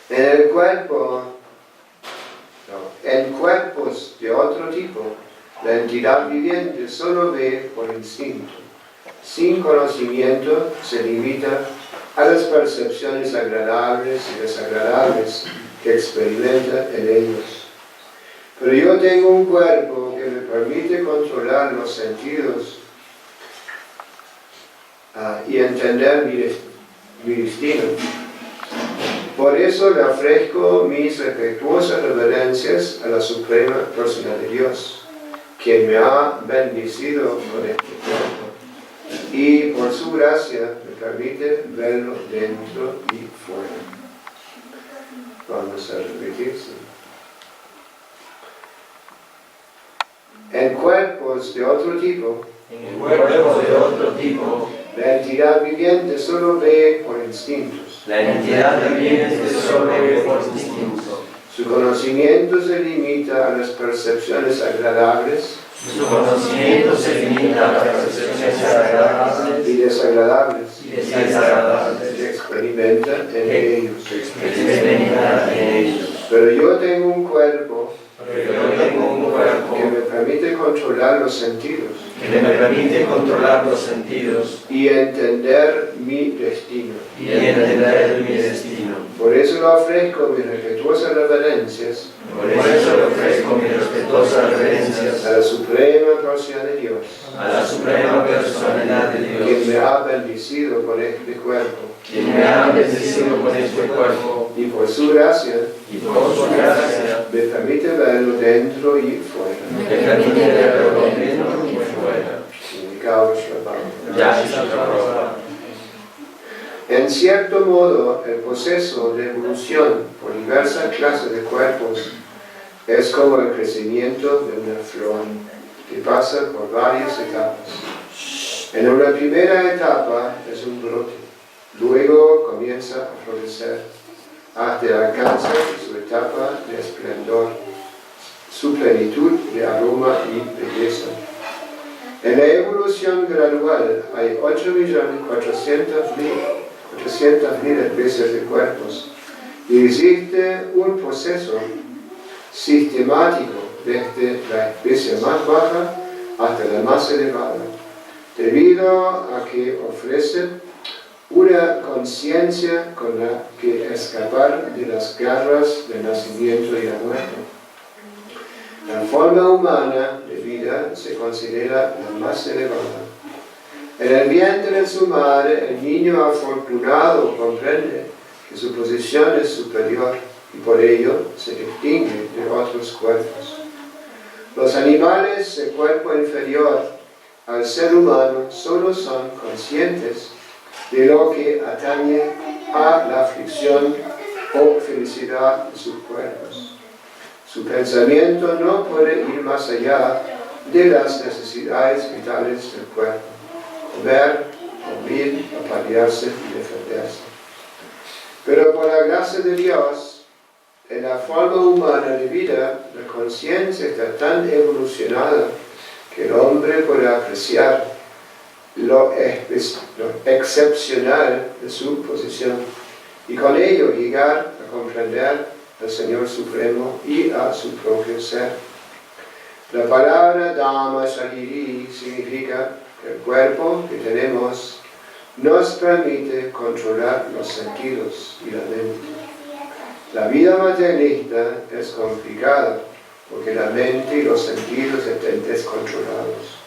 En cuerpos de otro tipo, la entidad viviente solo ve por instinto. Sin conocimiento se limita a las percepciones agradables y desagradables que experimenta en ellos. Pero yo tengo un cuerpo que me permite controlar los sentidos y entender mi destino. Por eso le ofrezco mis respetuosas reverencias a la Suprema Persona de Dios, quien me ha bendecido con este cuerpo, y por su gracia me permite verlo dentro y fuera. Vamos a repetirse. En cuerpos de otro tipo, la entidad viviente solo ve por instintos. Su conocimiento se limita a las percepciones agradables y desagradables que experimenta en ellos. Pero yo tengo un cuerpo que me permite controlar los sentidos y entender mi destino. Por eso le ofrezco mis respetuosas reverencias a la Suprema Persona de Dios, quien me ha bendecido con este cuerpo, y por su gracia me permite verlo dentro y fuera. En cierto modo, el proceso de evolución por diversas clases de cuerpos es como el crecimiento de una flor que pasa por varias etapas. En una primera etapa es un brote, luego comienza a florecer hasta alcanzar su etapa de esplendor, su plenitud de aroma y belleza. En la evolución gradual hay 8.400.000 especies de cuerpos y existe un proceso sistemático desde la especie más baja hasta la más elevada, debido a que ofrece una conciencia con la que escapar de las garras del nacimiento y la muerte. La forma humana de vida se considera la más elevada. En el vientre de su madre, el niño afortunado comprende que su posición es superior y por ello se distingue de otros cuerpos. Los animales de cuerpo inferior al ser humano solo son conscientes de lo que atañe a la aflicción o felicidad de sus cuerpos. Su pensamiento no puede ir más allá de las necesidades vitales del cuerpo: comer, dormir, aparearse y defenderse. Pero por la gracia de Dios, en la forma humana de vida, la conciencia está tan evolucionada que el hombre puede apreciar lo excepcional de su posición y con ello llegar a comprender al Señor Supremo y a su propio ser. La palabra Dhamma Shakiri significa que el cuerpo que tenemos nos permite controlar los sentidos y la mente. La vida materialista es complicada porque la mente y los sentidos están descontrolados.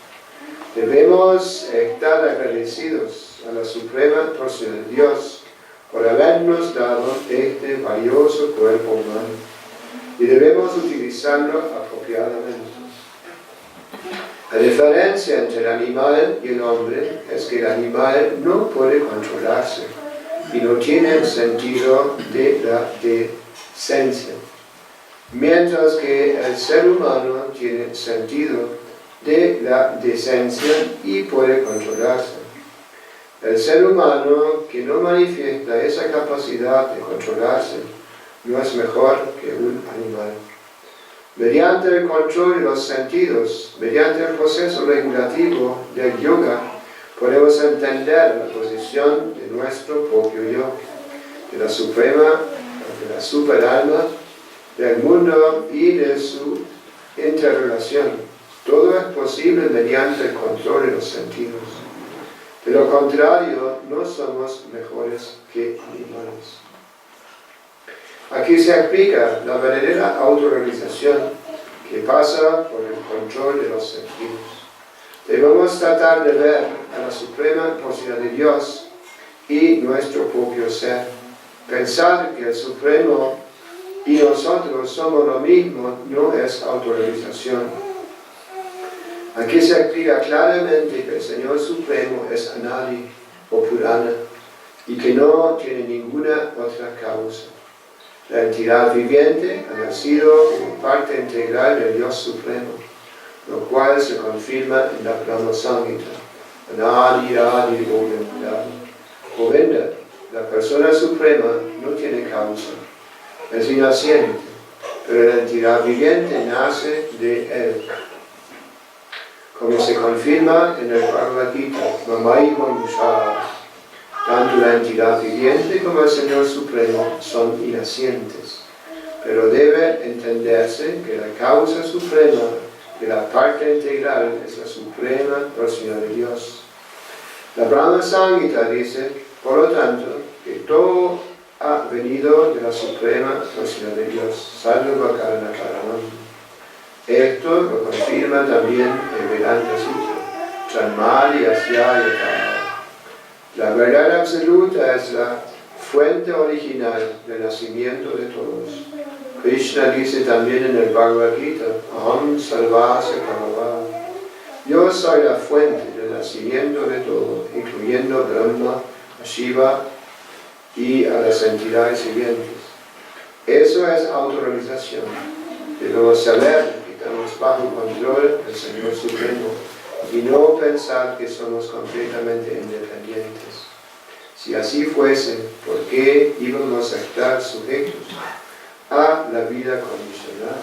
Debemos estar agradecidos a la Suprema Persona de Dios por habernos dado este valioso cuerpo humano y debemos utilizarlo apropiadamente. La diferencia entre el animal y el hombre es que el animal no puede controlarse y no tiene el sentido de la decencia, mientras que el ser humano tiene sentido de la decencia y puede controlarse. El ser humano que no manifiesta esa capacidad de controlarse no es mejor que un animal. Mediante el control de los sentidos, mediante el proceso regulativo del yoga, podemos entender la posición de nuestro propio yo, de la Suprema de la superalma, del mundo y de su interrelación. Todo es posible mediante el control de los sentidos. De lo contrario, no somos mejores que animales. Aquí se explica la verdadera autorrealización que pasa por el control de los sentidos. Debemos tratar de ver a la suprema posibilidad de Dios y nuestro propio ser. Pensar que el Supremo y nosotros somos lo mismo no es autorrealización. Aquí se explica claramente que el Señor Supremo es Anadi o Purana y que no tiene ninguna otra causa. La entidad viviente ha nacido como parte integral del Dios Supremo, lo cual se confirma en la Brahma Samhita. Anadi Adi Govinda, la persona suprema no tiene causa, es inaciente, pero la entidad viviente nace de él. Como se confirma en el Bhagavad Gita, Mamai Manusha, tanto la entidad viviente como el Señor Supremo son inacientes, pero debe entenderse que la causa suprema de la parte integral es la suprema personalidad de Dios. La Brahma Samhita dice, por lo tanto, que todo ha venido de la suprema personalidad de Dios, Sarvakaranakaranam. Esto lo confirma también el Vedanta Sutra, Chanmali Asya Yatha. La verdad absoluta es la fuente original del nacimiento de todos. Krishna dice también en el Bhagavad Gita, Aham Sarvasya Kamava. Yo soy la fuente del nacimiento de todo, incluyendo Brahma, a Shiva y a las entidades siguientes. Eso es autorrealización. Debemos saber que estamos bajo control del Señor Supremo y no pensar que somos completamente independientes. Si así fuese, ¿por qué íbamos a estar sujetos a la vida condicionada?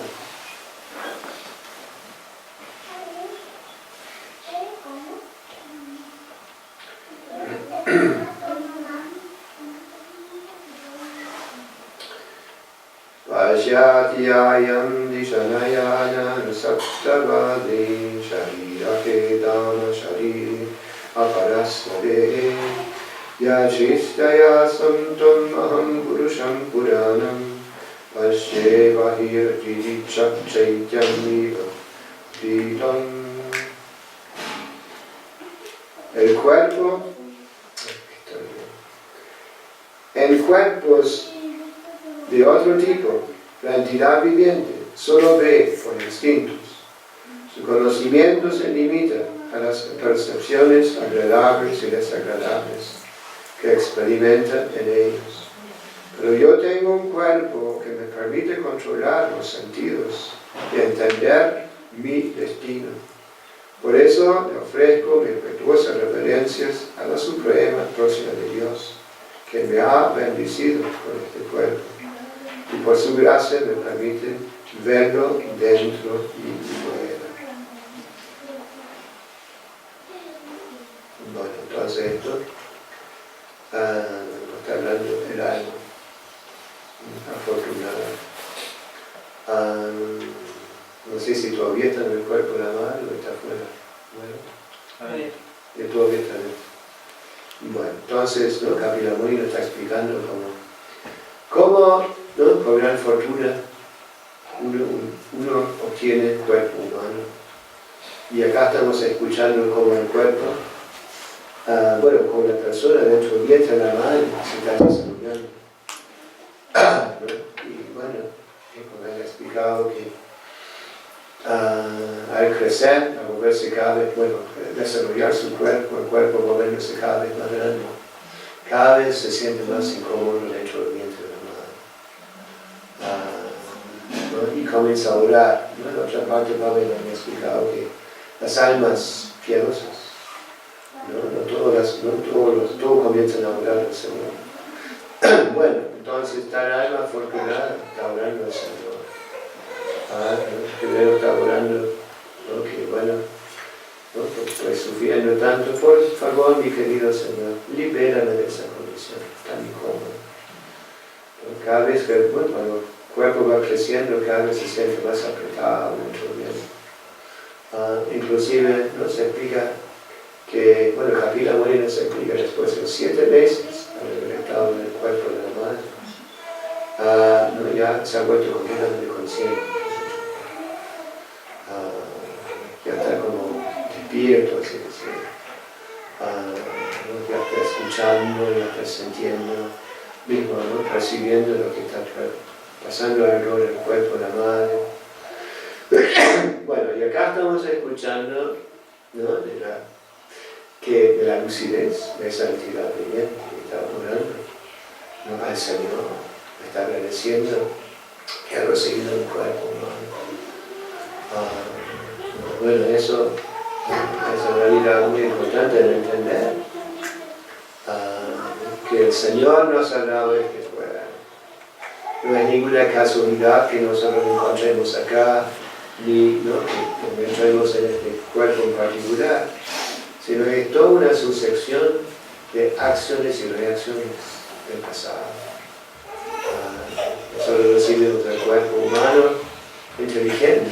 Vasyatyayam dishanayana saktavadi sharirake shariri aparasvade yashistaya samtam aham purusham puranam pasye vahir jidikshak chaityamiva vitam. El cuerpo en cuerpos de otro tipo, la entidad viviente solo ve por instintos. Su conocimiento se limita a las percepciones agradables y desagradables que experimentan en ellos. Pero yo tengo un cuerpo que me permite controlar los sentidos y entender mi destino. Por eso le ofrezco mis respetuosas reverencias a la suprema próxima de Dios, que me ha bendecido con este cuerpo. Y por su gracia me permite verlo dentro y fuera. Bueno, entonces esto está hablando el alma afortunada. No sé si todavía está en el cuerpo de la madre o está afuera. Bueno, y todavía está dentro. Bueno, entonces, ¿no? Kapila Muni nos está explicando cómo ¿no? Por gran fortuna uno obtiene cuerpo humano. Y acá estamos escuchando cómo el cuerpo, como la persona dentro del vientre de la madre se está desarrollando. ¿No? Y bueno, como han explicado que al crecer, al volverse cada vez, desarrollar su cuerpo, el cuerpo volviéndose cada vez más grande, cada vez se siente más incómodo dentro del vientre de la madre. ¿No? Y comienza a orar. ¿No? En otra parte, Pablo me ha explicado que las almas piadosas, todos comienzan a orar al Señor. Bueno, entonces está el alma afortunada, está orando al Señor. Primero está orando, ¿no? Que bueno, ¿no? Estoy sufriendo tanto, por favor, mi querido Señor, libérame de esa condición tan incómoda. ¿No? cada vez que, bueno, cuando el cuerpo va creciendo, cada vez se siente más apretado dentro de él. Inclusive, ¿no? Se explica que, bueno, Kapila Muni nos explica después de los 7 meses haber estado en el cuerpo de la madre, ¿no? Ya se ha vuelto completamente consciente. Ya está como despierto, así que sí. ¿No? Ya está escuchando, ya está sintiendo, mismo, ¿no? Percibiendo lo que está pasando alrededor del cuerpo de la madre. Bueno, y acá estamos escuchando, ¿no? De la lucidez, de esa entidad viviente que está orando, ¿no? Al Señor, está agradeciendo que ha recibido un cuerpo humano. Bueno, eso es en realidad muy importante de entender, que el Señor nos ha dado este cuerpo. No es ninguna casualidad que nosotros nos encontremos acá, ni, ¿no? que entremos en este cuerpo en particular, sino que es toda una sucesión de acciones y reacciones del pasado. Nosotros recibimos el cuerpo humano inteligente,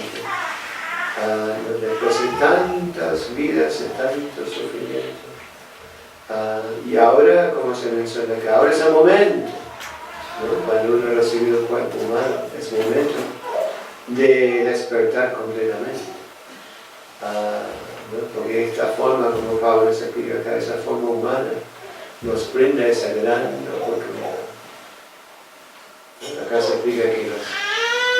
después de tantas vidas, de tantos sufrimientos. Y ahora, como se menciona acá, ahora es el momento, ¿no? Cuando uno ha recibido el cuerpo humano, es el momento de despertar completamente. ¿No? Porque esta forma, como Pablo nos explica acá, esa forma humana nos brinda esa gran oportunidad. Acá se explica que los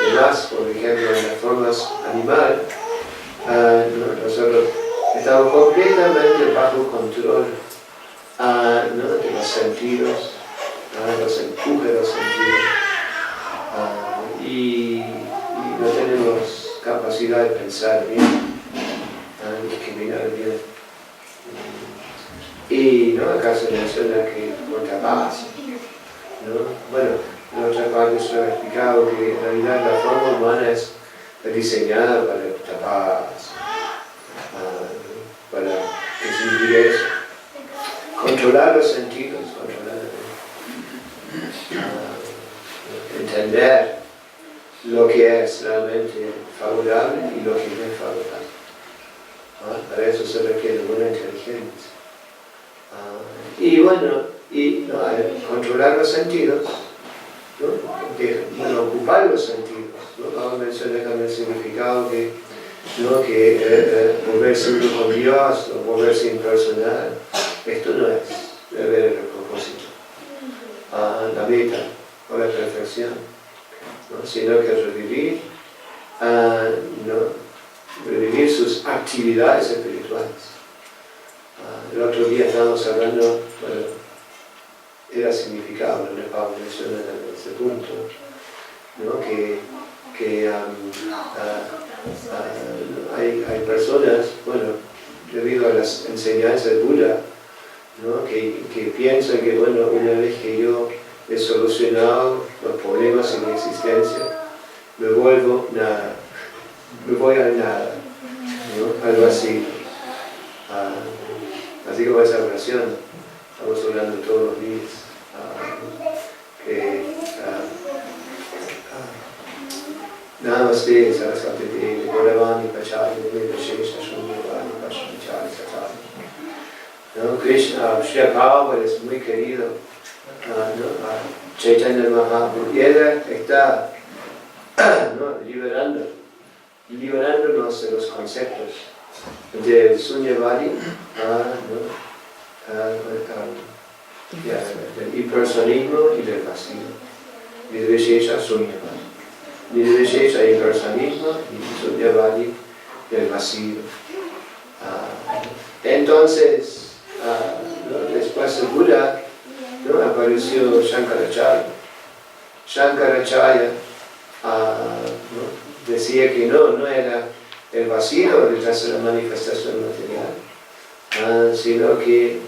demás, por ejemplo, en las formas animal, ¿no? Nosotros estamos completamente bajo control, ¿no? De los sentidos, los empujes de los sentidos, y no tenemos capacidad de pensar bien, de caminar bien. Y, ¿no? Acá se menciona que por tapas, ¿no? Bueno, en otra parte se ha explicado que en realidad la forma humana es diseñada para tapas, para que significa eso. Controlar los sentidos, entender lo que es realmente favorable y lo que no es favorable. Para eso se requiere buena inteligencia. Y bueno, ¿no? Controlar los sentidos, ¿no? Bueno, ocupar los sentidos, ¿no? Vamos a mencionar también el significado que, ¿no? Volverse uno con Dios o volverse impersonal. Esto no es ver el propósito, la meta o la perfección, ¿no? Sino que revivir, ¿no? Revivir sus actividades espirituales. El otro día estábamos hablando, bueno, era significado, ¿no? Pablo menciona en este punto, ¿no? Que hay personas, bueno, debido a las enseñanzas de Buda, ¿no? que piensan que, bueno, una vez que yo he solucionado los problemas en mi existencia, me vuelvo nada, me voy al nada, ¿no? Algo así. Así como esa oración, estamos orando todos los días, Namaste, Saraswati Devi, Gauravani Pachari, Nirvishesha, Shunyavani, Pashmichari, Satari. ¿No? Krishna, Shri Prabhupada es muy querido, ¿no? Chaitanya Mahaprabhu, y él está, ¿no? liberándonos de los conceptos del Sunyavadi, del impersonismo y del vacío. Nirvishesha, Sunyavadi. Nirvishesha, impersonismo y Sunyavadi, del vacío. Entonces, ¿no? Después de Buda, ¿no? Apareció Shankaracharya. Shankaracharya, ¿no? Decía que no era el vacío detrás de la manifestación material, sino que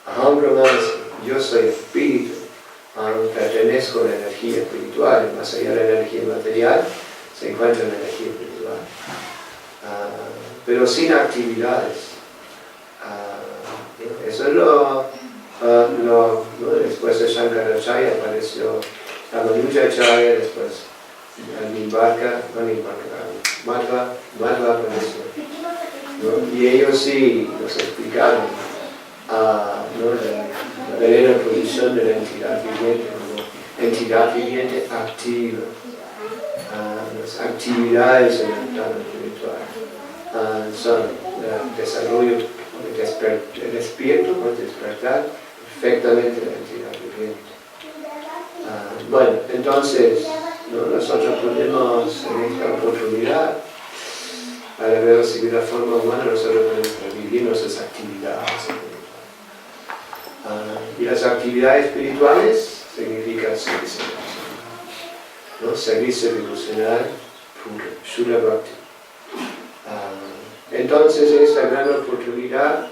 Aham Brahmasmi, yo soy espíritu, pertenezco a la energía espiritual, más allá de la energía material se encuentra la energía espiritual, pero sin actividades. Eso es ¿no? Después después de Shankaracharya apareció Ramanujacharya, después Madhva apareció, ¿no? Y ellos sí nos explicaron ¿no? la verdadera posición de la entidad viviente como entidad viviente activa, las actividades en el plano espiritual son el desarrollo, el despierto, el despertar perfectamente la entidad viviente. Bueno, entonces ¿no? Nosotros podemos en esta oportunidad, al haber recibido la forma humana, nosotros podemos vivir nuestras actividades espirituales. Y las actividades espirituales significan servicio, ¿no? Servicio devocional puro, Shuddha Bhakti. Entonces esta gran oportunidad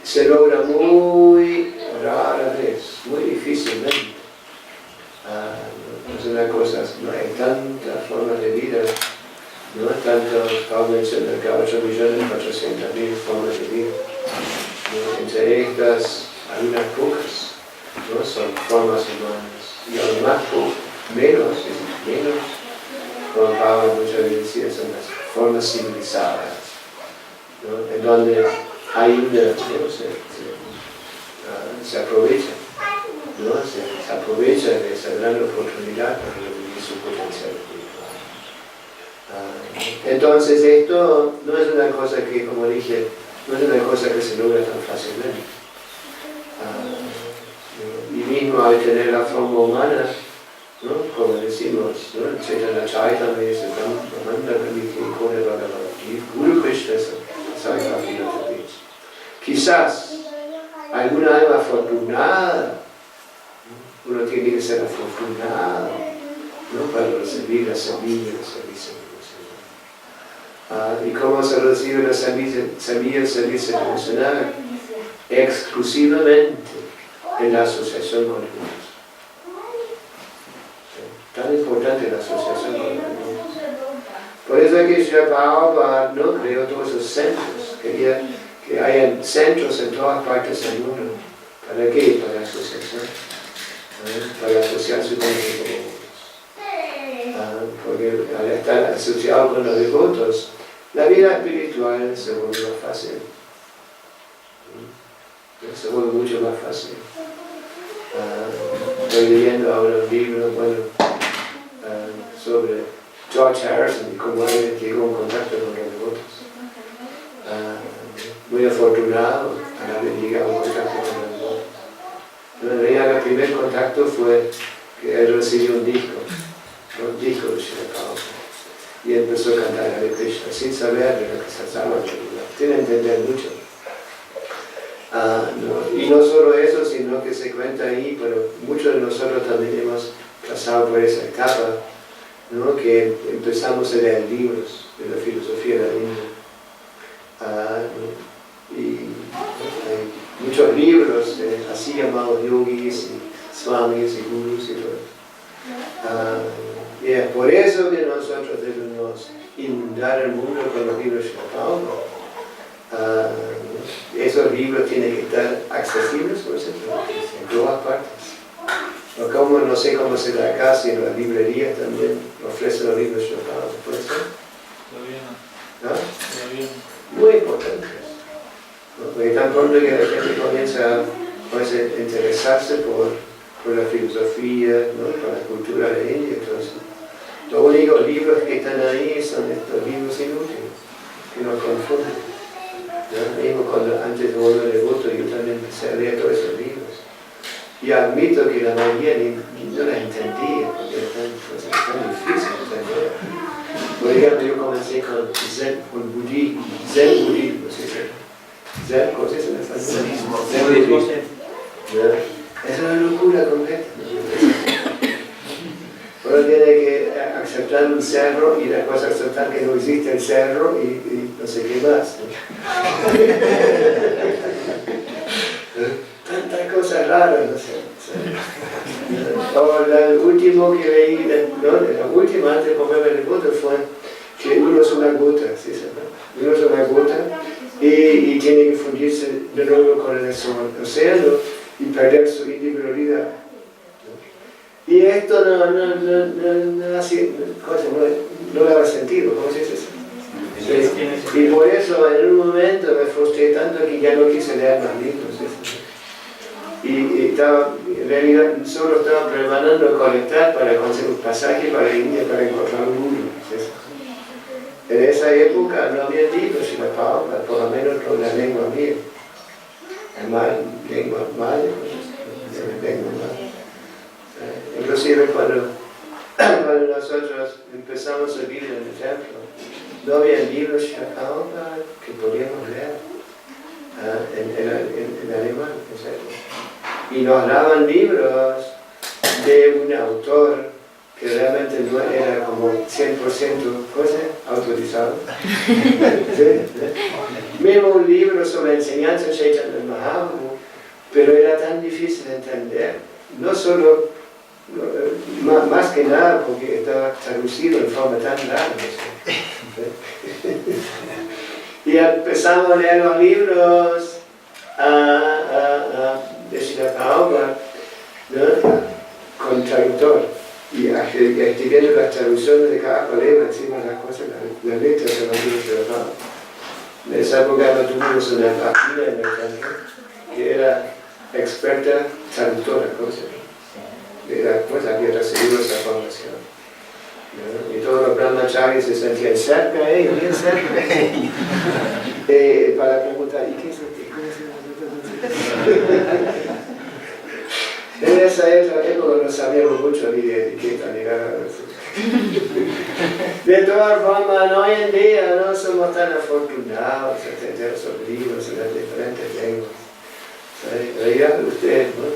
se logra muy rara vez, muy difícilmente. Es una cosa, no hay tantas formas de vida, no hay tantos, Pablo menciona que 8.400.000 formas de vida. ¿No? Entre estas hay unas pocas, ¿no? Son formas humanas, y aún más menos, como Pablo muchas veces decía, son las formas civilizadas, ¿no? En donde hay una, ¿no? se aprovecha. ¿No? Se aprovecha de esa gran oportunidad para vivir su potencial espiritual. Entonces esto no es una cosa que, como dije, no es una cosa que se logra tan fácilmente. Y mismo al tener la forma humana, ¿no? Como decimos, ¿no? Chaitanya Chaitanya dice, Brahmanda Kamiti Kone Bhagavati, Guru Krishna Saikapinata. Quizás alguna alma afortunada, uno tiene que ser afortunado, ¿no? Para recibir la semilla del servicio devocional. ¿Y cómo se recibe la semilla del servicio devocional? Exclusivamente en la asociación con Dios. Tan importante la asociación con Dios. Por eso es que Srila Prabhupada no creó todos esos centros. Quería que hayan centros en todas partes del mundo. ¿Para qué? Para la asociación. Para asociarse con los devotos. Porque al estar asociado con los devotos, la vida espiritual se vuelve más fácil. Se vuelve mucho más fácil. Estoy leyendo ahora un libro, sobre George Harrison y cómo él llegó en contacto con los devotos. Muy afortunado al haber llegado en contacto con los devotos. El primer contacto fue que él recibió un disco de Srila Prabhupada, y empezó a cantar Hare Krishna sin saber de lo que se trataba, sin entender mucho. Y no solo eso, sino que se cuenta ahí, pero muchos de nosotros también hemos pasado por esa etapa, ¿no? Que empezamos a leer libros de la filosofía de la India. Y hay muchos libros así llamados yogis y swamis y gurus y todo. Y es por eso que nosotros debemos inundar el mundo con los libros de Prabhupada. Esos libros tienen que estar accesibles en todas partes. Como no sé cómo será acá, si en las librerías también ofrecen los libros de Prabhupada. ¿Puede ser? ¿No? Muy importantes. Porque tan pronto que la gente comienza a interesarse por la filosofía, ¿no? Por la cultura de la India, entonces, los únicos libros que están ahí son estos libros inútiles, que nos confunden. ¿No? Mismo cuando antes de volver devoto, yo también empecé a leer todos esos libros. Y admito que la mayoría no la entendía, porque eran tan difíciles de entender. Por ejemplo, yo comencé con Zen budismo, ¿sí? Zen, ¿cómo se dice en español? Zen budismo. Es una locura completa. Uno tiene que aceptar un cerro y después aceptar que no existe el cerro y no sé qué más. Tantas cosas raras, no sé. O el último que leí, la última antes de ponerme el voto fue que uno es una gota, ¿sí? Uno es una gota y tiene que fundirse de nuevo con el océano y perder su individualidad. Y esto no daba sentido, ¿cómo se dice eso? Sí. Y por eso en un momento me frustré tanto que ya no quise leer más libros. Y estaba, en realidad solo estaba preparando conectar para conseguir un pasaje para India para encontrar un guru. En esa época no había libros en la palabra, por lo menos con la lengua mía. Lengua madre. Inclusive cuando nosotros empezamos a vivir en el templo, no había libros que podíamos leer en alemán, etc. Y nos daban libros de un autor que realmente no era como 100% autorizado. Mismo un libro sobre enseñanza Chaitanya Mahaprabhu, pero era tan difícil de entender, no solo, más que nada porque estaba traducido en forma tan larga. Y empezamos a leer los libros de Srila Prabhupada, ¿no? Con traductor. Y escribiendo las traducciones de cada palabra encima de las cosas, las letras de los libros de la Prabhupada. En esa época no tuvimos una partida en el templo que era experta traductora, había recibido esa formación. ¿No? Y todos los brahmacharis se sentían cerca, bien cerca. Para preguntar, ¿y qué es En esa época no sabíamos mucho ni de etiqueta ni nada de eso. De todas formas, hoy en día no somos tan afortunados de tener esos libros en las diferentes lenguas. Ya ustedes, ¿no?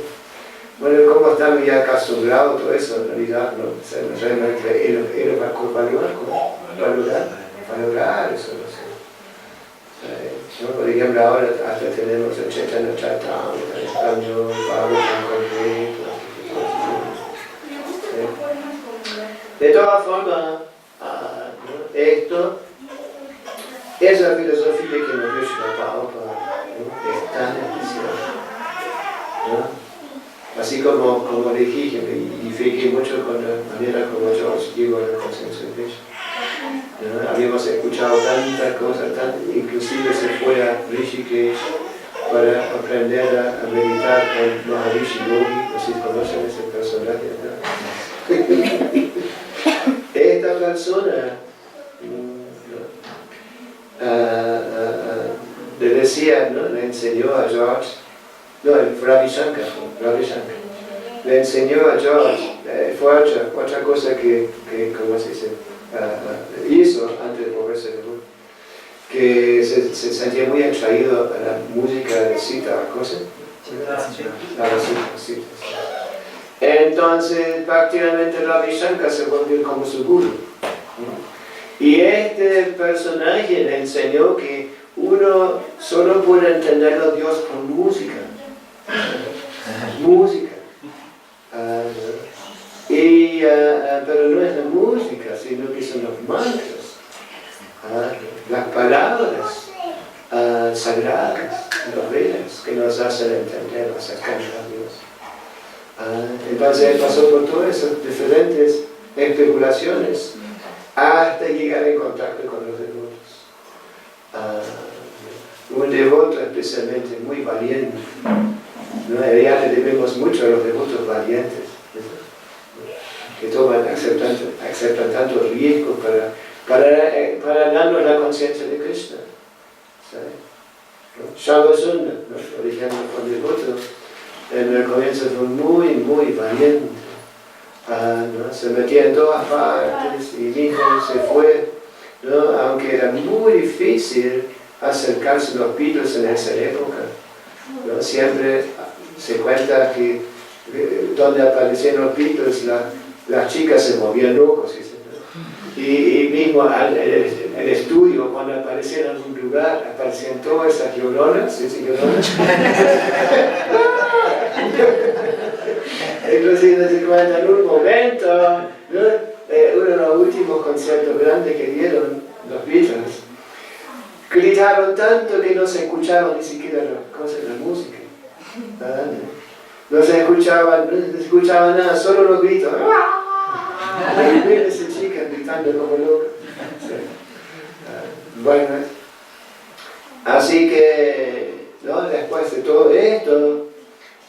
Bueno, como estamos ya acostumbrados a todo eso, en realidad, ¿no? Realmente él va a valorar eso, no sé. ¿No? Por ejemplo, ahora hasta tenemos el Chaitanya Charitamrita en español, Bhagavatam completo. De todas formas, ¿no? Esto es la filosofía que nos dio Srila Prabhupada, ¿no? Es tan especial, ¿no? Así como le dije, y fijé mucho con la manera como yo os digo en la conciencia de Krishna. ¿No? Habíamos escuchado tantas cosas, inclusive se fue a Rishikesh para aprender a meditar con Maharishi Yogi, así conocen ese personaje, ¿no? Esta persona le decía, ¿no? Le enseñó a George, Ravi Shankar, le enseñó a George, fue otra cosa que ¿cómo se dice? Hizo antes de volverse de luz, que se sentía muy atraído a la música de Sita, ¿cosa? Sita. Entonces prácticamente Ravi Shankar se volvió como su guru. Y este personaje le enseñó que uno solo puede entender a Dios con música. Pero no es la música, sino que son los mantras, las palabras sagradas, los Vedas, que nos hacen entender, acercarnos a Dios. Entonces él pasó por todas esas diferentes especulaciones hasta llegar en contacto con los devotos. Un devoto especialmente muy valiente, ¿no? Ya le debemos mucho a los devotos valientes, ¿no? Que aceptan tanto riesgo para darnos la conciencia de Krishna. Shambhasunda, ¿no? Por ejemplo, con devoto, en el comienzo fue muy valiente. ¿No? Se metía en todas partes y dijo, se fue, ¿no? Aunque era muy difícil acercarse a los Beatles en esa época, ¿no? Siempre se cuenta que donde aparecían los Beatles las chicas se movían locos, ¿no? Y mismo en el estudio, cuando aparecían en algún lugar, aparecían todas esas lloronas, lloronas. Inclusive se cuenta en un momento, ¿no? Uno de los últimos conciertos grandes que dieron los Beatles, gritaron tanto que no se escuchaba ni siquiera la música. No se escuchaba nada, solo los gritos. Y ven esa chica gritando como loca. Bueno, así que, ¿no? Después de todo esto,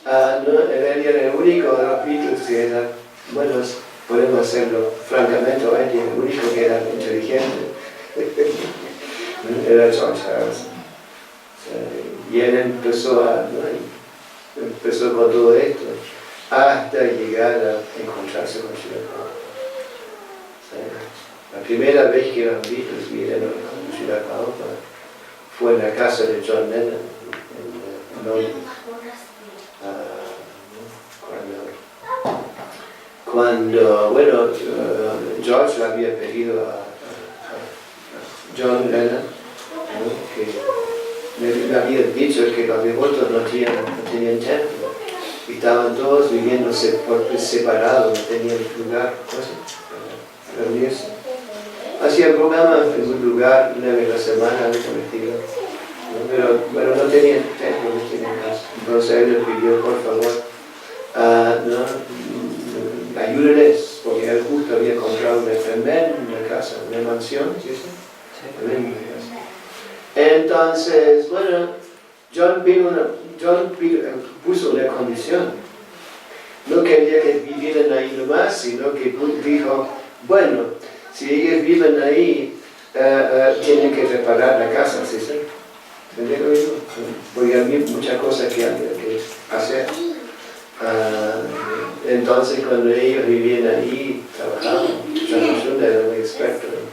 él era el único de los Beatles que era, bueno, podemos hacerlo francamente, él era el único que era inteligente. Era George Harrison. Y él empezó con todo esto hasta llegar a encontrarse con Srila Prabhupada. La primera vez que los Beatles vinieron con Srila Prabhupada fue en la casa de John Lennon en Londres. Cuando George le había pedido a John Lennon, que le había dicho que los devotos no tenían templo, y estaban todos viviendo separados, no tenían lugar para reunirse. Hacían programas en un lugar una vez a la semana, algo por el estilo, ¿no? Pero no tenían templo, no tenían casa. Entonces él le pidió, por favor, ayúdenles, porque él justo había comprado una tremenda casa, una mansión, ¿sí? Entonces, John puso una condición. No quería que vivieran ahí nomás, sino que dijo, bueno, si ellos viven ahí, tienen que reparar la casa, ¿sí? ¿Entendés? Porque había muchas cosas que había que hacer. Entonces, cuando ellos vivían ahí, trabajaban, John era muy experto en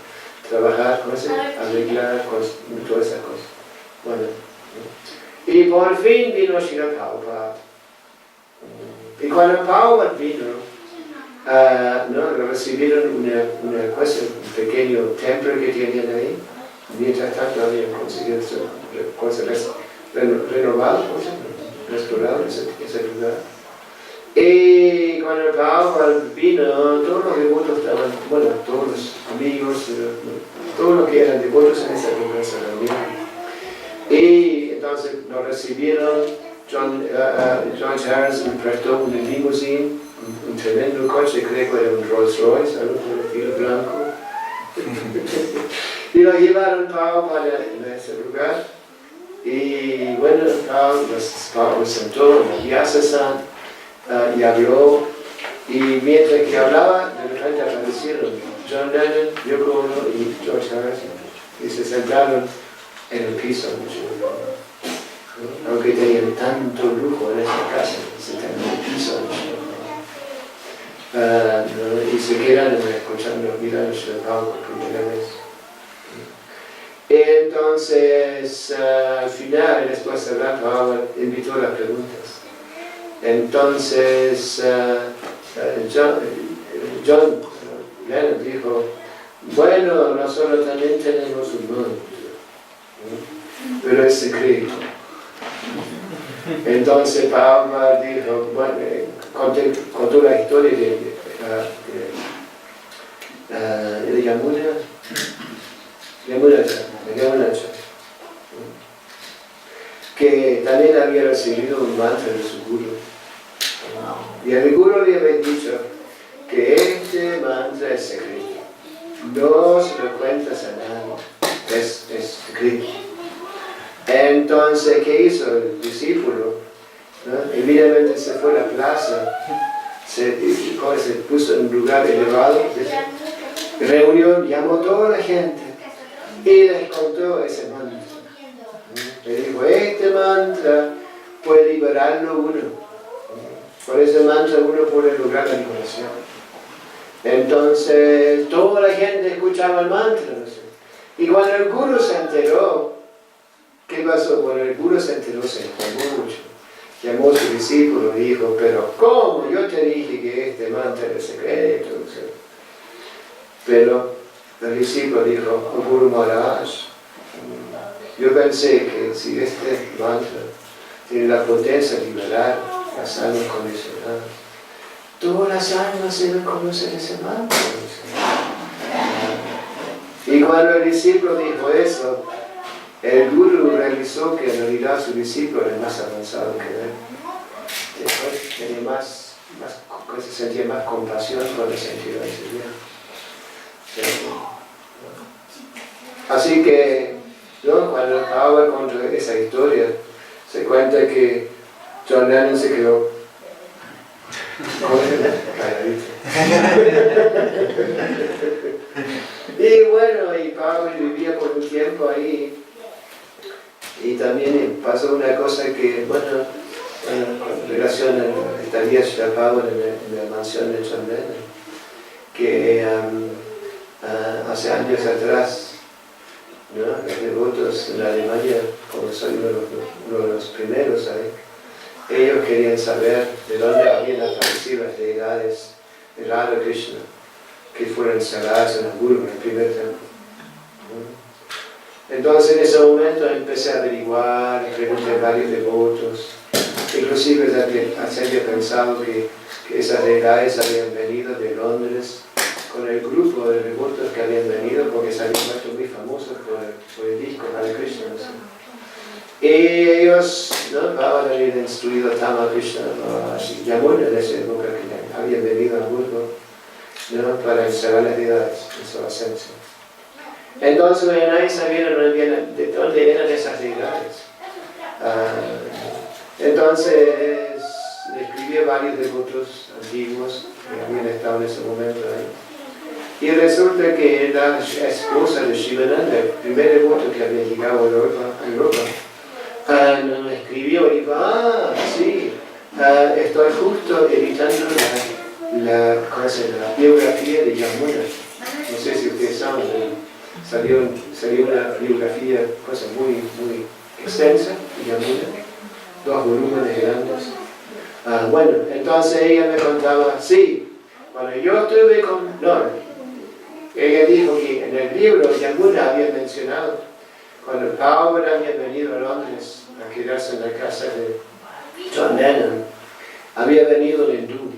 trabajar, arreglar todas esas cosas. Bueno, y por fin vino Srila Prabhupada. Y cuando Prabhupada vino, recibieron un pequeño templo que tenían ahí. Mientras tanto habían conseguido renovado, restaurado ese lugar. Y cuando Prabhupada vino, todos los devotos estaban, todos los amigos, todos los que eran devotos en esa lugar se reunieron. Y entonces nos recibieron. George Harrison prestó un limousine, un tremendo coche, creo que era un Rolls Royce, algo por el estilo blanco. Y lo llevaron Prabhupada en ese lugar. Y bueno, Prabhupada se sentó en la piazza y habló. Y mientras que hablaba, de repente aparecieron John Lennon, Yoko Ono y George Harrison. Y se sentaron en el piso. Aunque tenían tanto lujo en esta casa, se sentaron en el piso. Y se quedan escuchando, mirando a Prabhupada por primera vez. Entonces, al final, después de hablar, Prabhupada invitó a las preguntas. Entonces, John Lennon dijo, bueno, nosotros también tenemos un mundo, pero es secreto. Entonces Prabhupada dijo, contó la historia de Yamunacha, que también había recibido un mantra de su guru. Y el guru había dicho que este mantra es secreto. No se lo cuentas a nadie, es secreto. Entonces, ¿qué hizo el discípulo? Evidentemente se fue a la plaza, se puso en un lugar elevado, reunió, llamó a toda la gente y les contó ese mantra. Le dijo, este mantra puede liberarlo uno. Por ese mantra uno puede lograr la liberación. Entonces, toda la gente escuchaba el mantra. Y cuando el guru se enteró, ¿qué pasó? Cuando el guru se enteró, se enojó mucho. Llamó a su discípulo y dijo, pero ¿cómo? Yo te dije que este mantra era secreto. Pero el discípulo dijo, oh, Guru Maharaj, yo pensé que si este mantra tiene la potencia de liberar las almas condicionadas, todas las almas deben conocer ese mantra. Y cuando el discípulo dijo eso, el guru realizó que en realidad su discípulo era más avanzado que él. Después tenía se sentía más compasión por el sentido de ese día. Así que, ¿no? Cuando Paula contó esa historia, se cuenta que John Lennon se quedó calladito. Y bueno, y Paula vivía por un tiempo ahí. Y también pasó una cosa que, bueno, con relación a estadía de Paula en la mansión de John Lennon, que hace años atrás, ¿no? Los devotos en Alemania, como soy uno de los primeros ahí, ellos querían saber de dónde habían aparecido las deidades de Radha Krishna que fueron instaladas en Hamburgo, en el primer templo. Entonces en ese momento empecé a averiguar, pregunté a varios devotos, inclusive se había pensado que esas deidades habían venido de Londres con el grupo de devotos que habían venido porque se habían vuelto muy famosos por el disco Hare Krishna. ¿Sí? Y ellos, ¿no? Habían instruido a Tama Krishna, ¿no? Yamuna en esa época que habían venido a Hamburgo, ¿no? Para instalar las deidades en su esencia. Entonces nadie sabía de dónde eran esas deidades. Entonces le escribí a varios devotos antiguos que habían estado en ese momento ahí. Y resulta que la esposa de Shivananda, el primer devoto que había llegado a Europa, nos escribió y dijo, sí, estoy justo editando la biografía de Yamuna. No sé si ustedes saben, salió una biografía, cosa muy extensa de Yamuna, 2 volúmenes grandes. Bueno, entonces ella me contaba, sí, cuando yo estuve con Nora, ella dijo que en el libro Yamuna había mencionado, cuando Paul había venido a Londres a quedarse en la casa de John Lennon, había venido el hindú.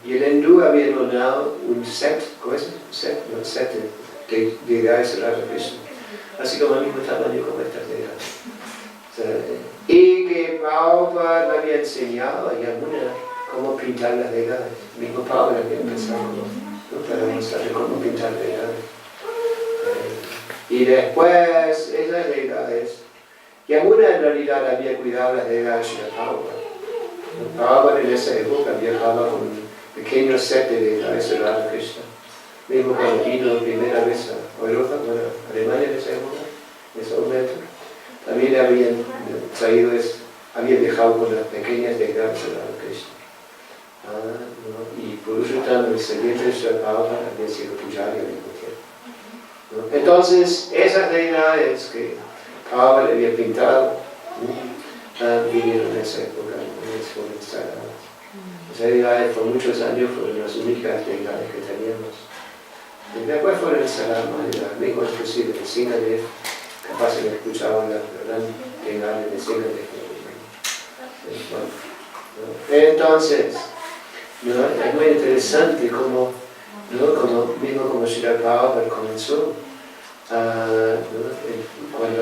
Y el hindú había donado un set de deidades de Radha Krishna, así como al mismo tamaño como estas deidades. Y que Prabhupada le había enseñado a Yamuna cómo pintar las deidades. Mismo Prabhupada había empezado para mostrarle cómo pintar deidades. Y después, esas deidades, Yamuna en realidad había cuidado las deidades de Prabhupada. Prabhupada en esa época viajaba con un pequeño set de deidades de Radha Krishna. Mismo cuando vino primera vez a Europa, bueno, Alemania en esa época, en ese momento, también habían traído, habían viajado con las pequeñas deidades de Radha Krishna. ¿No? Y por último, el sirviente de Sri Prabhupada había sido Pujari al mismo tiempo. ¿No? Entonces, esas deidades que Prabhupada le había pintado, vinieron en esa época, fueron instaladas. Esas deidades por muchos años fueron las únicas deidades que teníamos. Y después fueron instaladas más deidades, mismo inclusive en Singapur, capaz que escuchaban la gran deidad de Singapur. Bueno, ¿no? Entonces, ¿no? Es muy interesante como mismo como Srila Prabhupada comenzó, cuando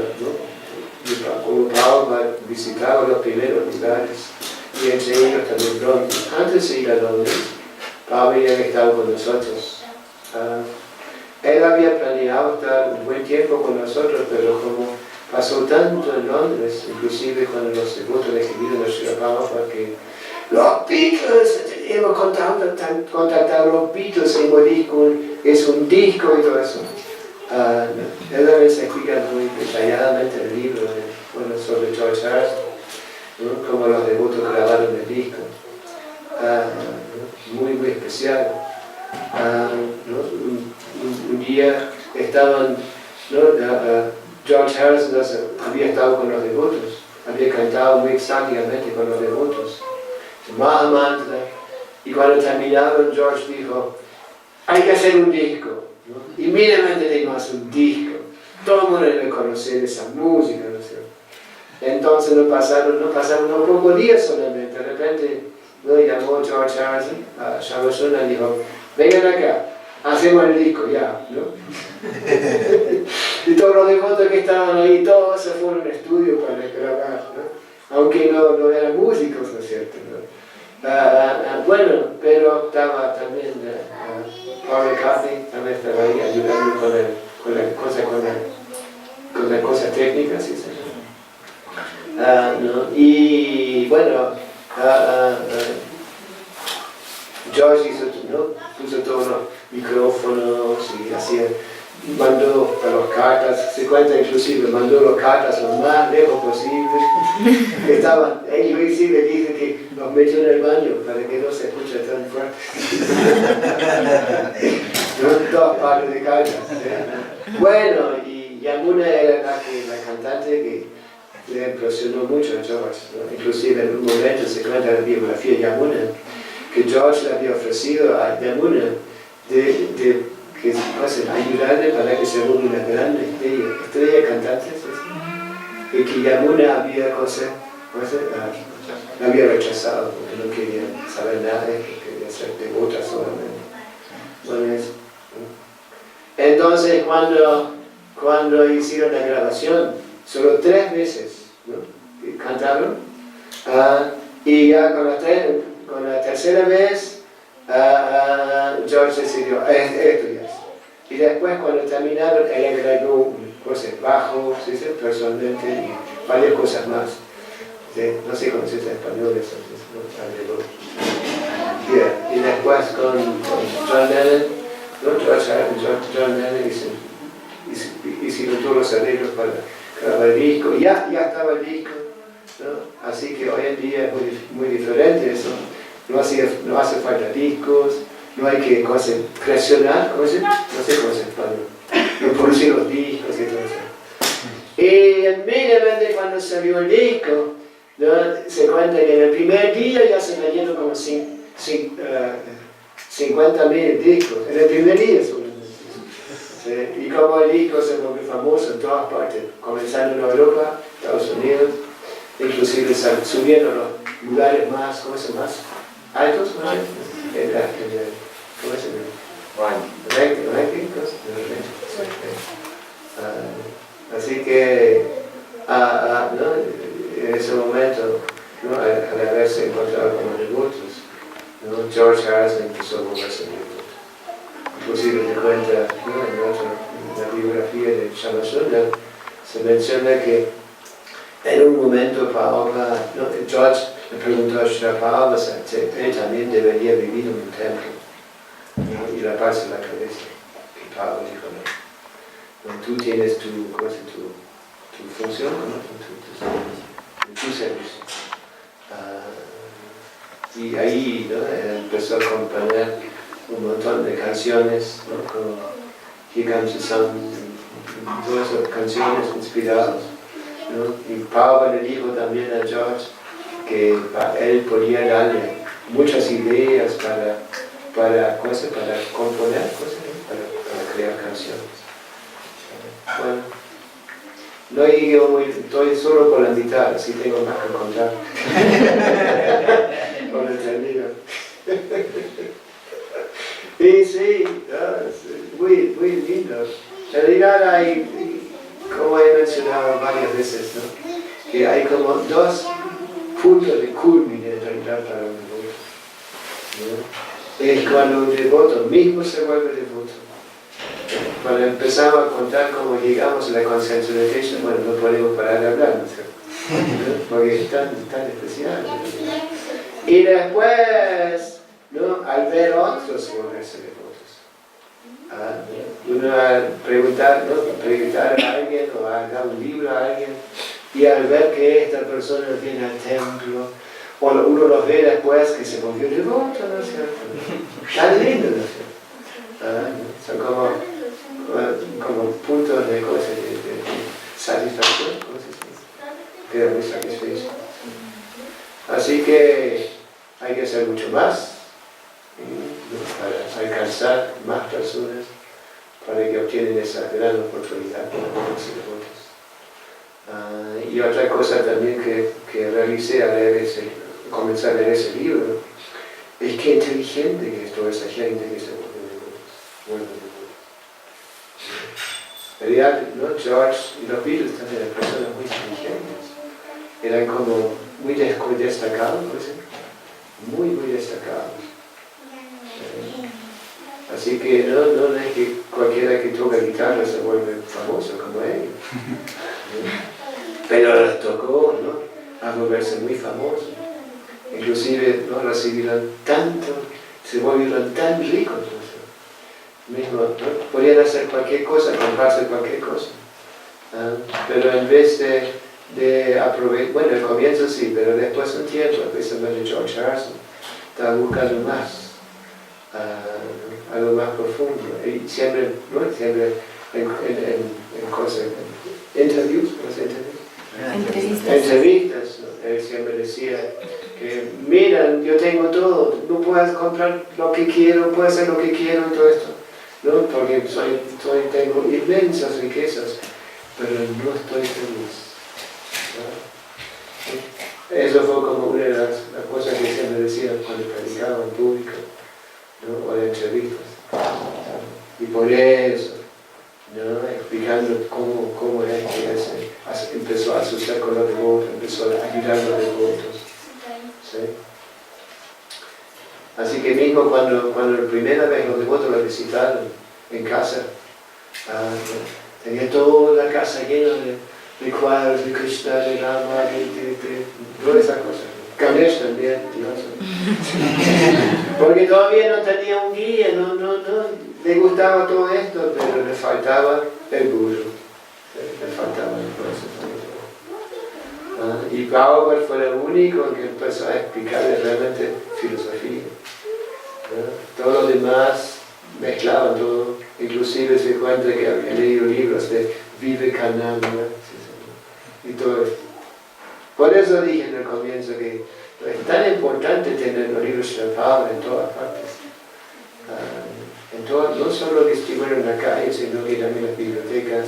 Prabhupada visitaba los primeros lugares, y entre ellos también Londres. Antes de ir a Londres, Prabhupada había estado con nosotros. Él había planeado estar un buen tiempo con nosotros, pero como pasó tanto en Londres, inclusive cuando los devotos le escribieron a Srila Prabhupada que los Beatles, hemos contactado a los Beatles, es un disco y todo eso. Él a veces explica muy detalladamente el libro sobre George Harrison, ¿no? Como los devotos grabaron el disco. Muy especial. Un día estaban, George Harrison había estado con los devotos, había cantado muy extrañamente con los devotos. Mahamantra, y cuando terminaron, George dijo, hay que hacer un disco, ¿no? Inmediatamente teníamos un disco, todo el mundo debe conocer esa música, ¿no? Entonces no pasaron unos pocos días solamente, de repente llamó George Harrison a Shamashuna y dijo, vengan acá, hacemos el disco ya, ¿no? Y todos los devotos que estaban ahí, todos se fueron a un estudio para grabar, ¿no? Aunque no eran músicos, ¿no es cierto? ¿No? Bueno, pero estaba también Paul McCartney, también estaba ahí ayudando con la cosa técnica, ¿sí? ¿No? Y bueno, George puso todos los micrófonos y hacía, mandó a los cartas, se cuenta inclusive, mandó las cartas lo más lejos posible. Inclusive dice que los metió en el baño para que no se escuche tan fuerte. ¿No? Dos pares de cartas. Bueno, y Yamuna era la cantante que le impresionó mucho a George, ¿no? Inclusive en un momento se cuenta en la biografía de Yamuna que George le había ofrecido a Yamuna de ayudarle para que se vuelva una gran estrella cantante, ¿sí? Y que Yamuna había rechazado porque no quería saber nada, que quería ser devota solamente. Bueno, eso, ¿no? Entonces cuando hicieron la grabación, solo 3 veces, ¿no? Cantaron, y ya con la tercera vez George decidió, esto ya es. Y después cuando terminaron, él agregó cosas bajo, ¿sí? Personalmente, y varias cosas más. ¿Sí? No sé cómo se dice en español eso, ¿no? Yeah. Y después con John Lennon, ¿no? John Lennon hicieron todos los arreglos para grabar el disco. Ya estaba el disco, ¿no? Así que hoy en día es muy diferente eso. No hace falta discos, no hay que presionar, no sé cómo se español, producir los discos y todo eso. Y inmediatamente cuando salió el disco, ¿no? Se cuenta que en el primer día ya se vendieron como 50.000 discos, en el primer día solamente. ¿Sí? Y como el disco se volvió famoso en todas partes, comenzando en Europa, Estados Unidos, inclusive subiendo a los lugares más altos, ¿no? ¿Cómo se llama? Rankings. Así que, ¿no? En ese momento, ¿no? Al haberse encontrado como devotos, ¿no? George Harrison empezó a volverse devoto. Inclusive te cuenta, ¿no? En la biografía de Shama Sundar, se menciona que en un momento Prabhupada, ¿no? George le preguntó a Srila Prabhupada si él también debería vivir en un templo, ¿no? Y la paz en la cabeza, que Prabhupada dijo no. Tú tienes tu función, ¿no? Tu servicio. Y ahí, ¿no? Él empezó a componer un montón de canciones, ¿no? Como Here Comes the Sun, todas esas canciones inspiradas, ¿no? Y Prabhupada le dijo también a George que él podía darle muchas ideas para componer cosas, ¿no? para crear canciones. Bueno, no llegué estoy solo por la mitad, así tengo más que contar. Con el termino. Y sí, muy lindo. En realidad hay, como he mencionado varias veces, ¿no? Que hay como 2 puntos de culmine en realidad para un devoto, ¿no? Es cuando un devoto mismo se vuelve devoto. Cuando empezamos a contar cómo llegamos a la conciencia de Krishna, bueno, no podemos parar de hablar, ¿no es cierto? Porque es tan especial. Y después, ¿no? Al ver otros volverse devotos. Uno al preguntar a alguien o a dar un libro a alguien, y al ver que esta persona viene al templo, o uno lo ve después que se volvió devoto, ¿no es cierto? Tan lindo, ¿no es cierto? Son como puntos de cosas, de satisfacción, cosas que queda muy satisfecho. Así que hay que hacer mucho más, ¿no? Para alcanzar más personas, para que obtienen esa gran oportunidad para volverse devotos. Y otra cosa también que realicé al comenzar a leer ese libro, es que inteligente que es toda esa gente que se volvió devotos. Bueno, pero ya, ¿no? George y los Beatles también eran personas muy inteligentes. Eran como muy destacados, por ejemplo. Muy destacados. Así que no es que cualquiera que toca guitarra se vuelve famoso como ellos. Pero les tocó, ¿no?, a volverse muy famosos. Inclusive, ¿no?, recibieron tanto, se volvieron tan ricos. Mismo, ¿no?, podían hacer cualquier cosa, comprarse cualquier cosa. Pero en vez de aprovechar, bueno, al comienzo sí, pero después de un tiempo, especialmente George Harrison, estaba buscando más. Algo más profundo, y siempre, ¿no?, siempre en cosas, interviews, entrevistas, ¿no?, él siempre decía que, mira, yo tengo todo, no puedo comprar lo que quiero, puedo hacer lo que quiero y todo esto, ¿no?, porque tengo inmensas riquezas, pero no estoy feliz, ¿no? Eso fue como una de las cosas que siempre decía cuando predicaba en público, ¿no?, o de entrevistas. Y por eso, ¿no?, explicando cómo es que él empezó a asustar con los devotos, empezó a ayudar a los devotos. ¿Sí? Así que mismo cuando la primera vez los devotos lo visitaron en casa, tenía toda la casa llena de cuadros de Krishna, de Rama, de todas esas cosas. Ganesh también, porque todavía no tenía un guía, no, le gustaba todo esto, pero le faltaba el guru, le faltaba el proceso. Y Prabhupada fue el único que empezó a explicarle realmente filosofía. Todos los demás mezclaban todo, inclusive se cuenta que había leído libros de Vivekananda y todo esto. Por eso dije en el comienzo que es tan importante tener los libros de Prabhupada en todas partes. No solo que estuvieron en la calle, sino que también en las bibliotecas,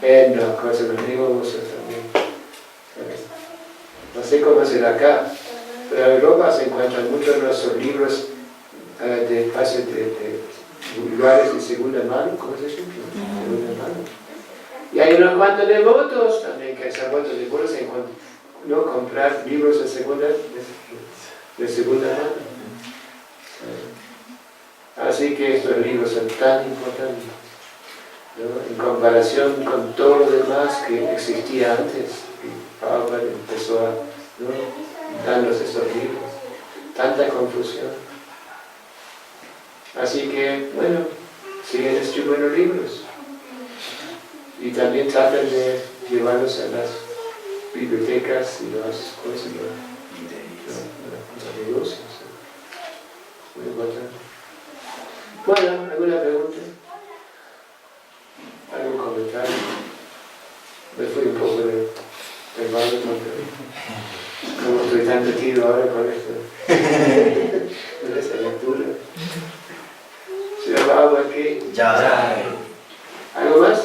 en las cosas, los negocios también. No sé cómo será acá, pero en Europa se encuentran muchos de nuestros libros de lugares de segunda mano, ¿cómo se dice? Segunda mano. Y hay unos cuantos devotos también que se han vuelto devotos en no comprar libros de segunda mano. Así que estos libros son tan importantes, ¿no?, en comparación con todo lo demás que existía antes. Y Prabhupada empezó a, ¿no?, darnos estos libros. Tanta confusión. Así que, bueno, siguen distribuyendo libros. Y también tratan de llevarlos a las bibliotecas y las cosas, los negocios. Muy importante. Bueno, ¿alguna pregunta? ¿Algún comentario? Me fui un poco de malo, como estoy tan metido ahora con esto, con esta lectura. ¿Se ha dado aquí? Ya. ¿Algo más?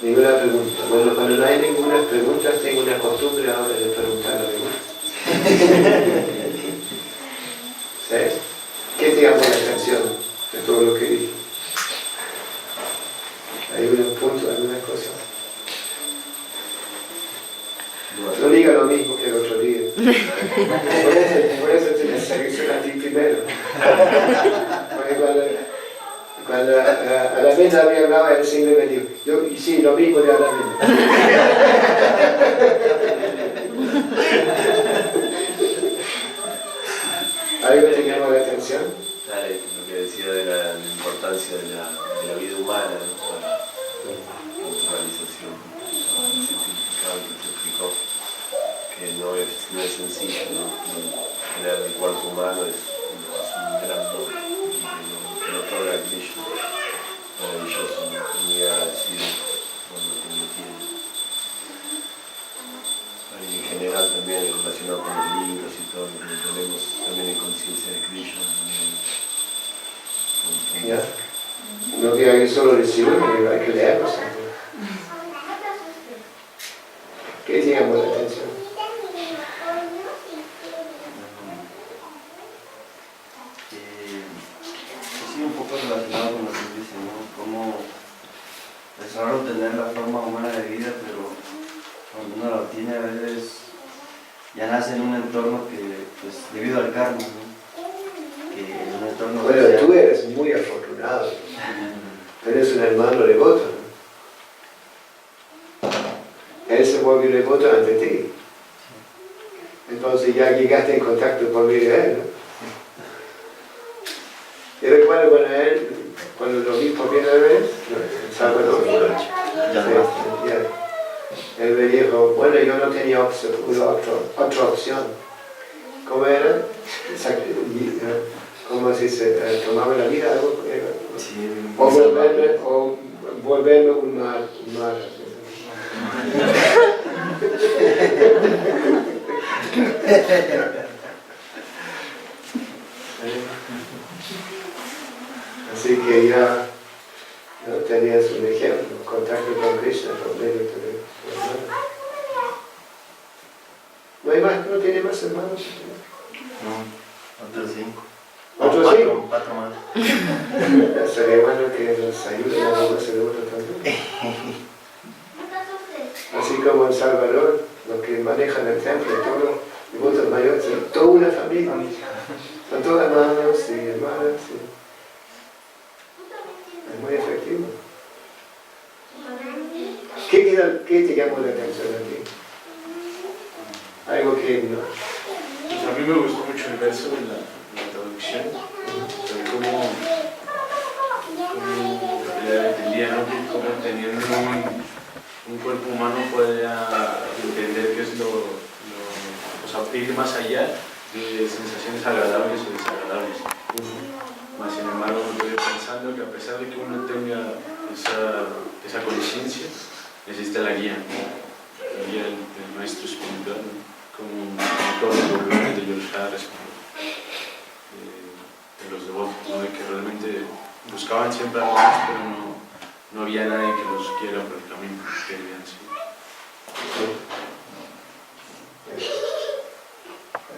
Ninguna pregunta. Bueno, cuando no hay ninguna pregunta, tengo una costumbre ahora de preguntar a alguien. ¿Sabes? ¿Qué te llamó la atención de todo lo que dije? ¿Hay algún punto, alguna cosa? No diga lo mismo que el otro día. Por eso tienes que reaccionar a ti primero. Porque cuando a la vez había hablado, el Señor me dijo, yo sí, lo mismo de a la vez. ¿Algo te llamó la atención? Lo que decía de la importancia de la vida humana, ¿no?, para la autorrealización, el significado que te explicó, que no es sencillo, ¿no? Tener el cuerpo humano es un gran don que lo otorga Krishna, maravilloso, ¿no?, muy agradecido por lo que uno tiene. Y en general también relacionado con los libros y todo lo que tenemos también en conciencia de Krishna. ¿Ya? No que hay que solo recibirlo, hay que leerlos. ¿Qué te llamó la atención? forma humana de vida, pero cuando uno lo tiene a veces ya nace en un entorno que, pues debido al karma, ¿no? Que en un entorno... Bueno, tú eres muy afortunado. Eres un hermano devoto, ¿no? Él se volvió devoto ante ti. Entonces ya llegaste en contacto por medio de él, ¿no? Y recuerdo cuando lo vi por primera vez, ¿no? En Salvador, él me dijo, bueno, yo no tenía otra opción. ¿Cómo era? ¿Cómo se dice? ¿Tomaba la vida? Sí, o volverme un mar. Así que ya no tenías un ejemplo, contacto con Krishna por medio de tu hermano. ¿No hay más? ¿No tiene más hermanos? No, otros 5. ¿Otros 5? 4 más. Sería bueno que nos ayuden a los devotos también. Así como en Salvador, los que manejan el templo, todos los devotos mayores, son toda una familia. Son todos hermanos y hermanas. Es muy efectivo. ¿Qué te llamó la atención a ti? Algo que no. Pues a mí me gustó mucho el verso de la traducción, sobre cómo entendía, ¿no? Cómo teniendo un cuerpo humano podía entender qué es o sea, ir más allá de sensaciones agradables o desagradables. Más sin embargo, me estoy pensando que a pesar de que uno tenga esa conciencia, existe la guía, la guía del maestro espiritual, ¿no? Como todos los volúmenes de Yoshara, de los devotos, ¿no? De que realmente buscaban siempre algo más, pero no había nadie que los quiera por el camino que debían seguir.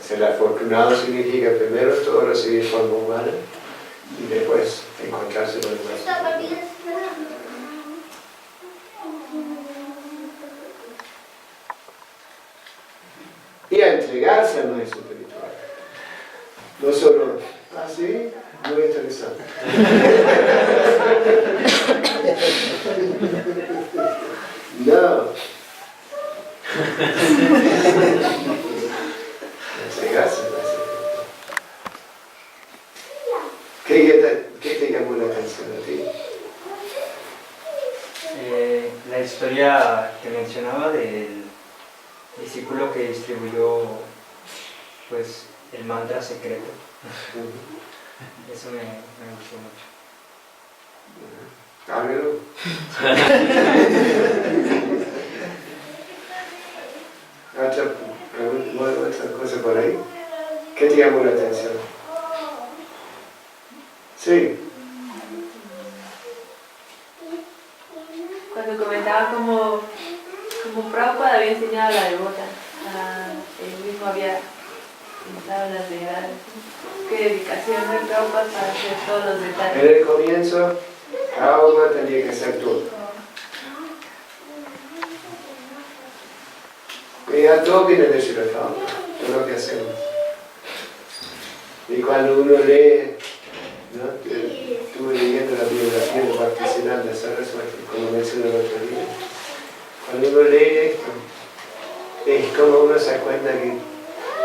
Ser afortunado significa primero todo recibir forma humana y después encontrarse con el maestro. Y a entregarse al maestro espiritual. No solo, sí, muy interesante. No. Entregarse al maestro espiritual. ¿Qué te llamó la atención a ti? La historia que mencionaba del discípulo que distribuyó pues el mantra secreto. Eso me gustó mucho. Háblalo. Otra cosa por ahí. ¿Qué te llamó la atención? Sí. Cuando comentaba como Prabhupada había enseñado a la devota, él mismo había pintado las deidades. Qué dedicación de Prabhupada para hacer todos los detalles. En el comienzo, Prabhupada tenía que hacer todo. Y ya todo viene de Srila Prabhupada, todo lo que hacemos. Y cuando uno lee, ¿no? Estuve leyendo la biografía de Bhaktisiddhanta Saraswati, como mencioné el otro día. Cuando uno lee esto, es como uno se da cuenta que en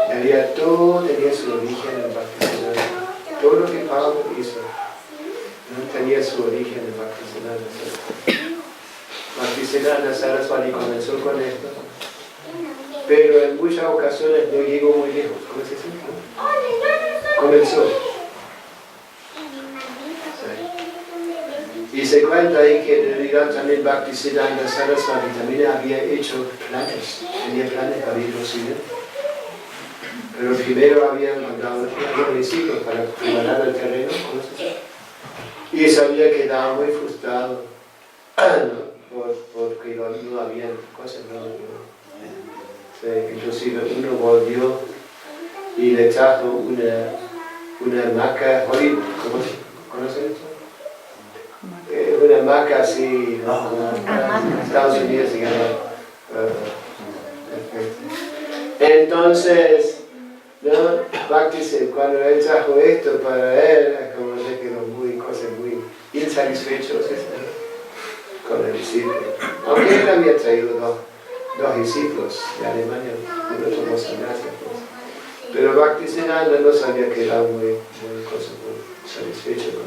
realidad todo tenía su origen en Bhaktisiddhanta. Todo lo que Pablo hizo, ¿no? Tenía su origen en Bhaktisiddhanta Saraswati. Bhaktisiddhanta Saraswati comenzó con esto, pero en muchas ocasiones no llegó muy lejos. ¿Cómo se dice? Comenzó. Y se cuenta ahí que en realidad también Bhaktisiddhanta Saraswati también había hecho planes, tenía planes para ir al occidente. Pero primero habían mandado a los discípulos para preparar el terreno, y se había quedado muy frustrado, ¿no? Porque no había cosas, sí, inclusive uno volvió y le trajo una hamaca horrible. ¿Conocen esto? Una hamaca así, ¿no? Como en Estados Unidos se llama. Entonces, ¿no? Bhakti, cuando él trajo esto para él, como se quedó muy insatisfecho con el discípulo. Aunque él había traído dos discípulos de Alemania, uno tomó sannyasa, pues. Pero Bhaktisiddhanta no se había quedado muy satisfecho con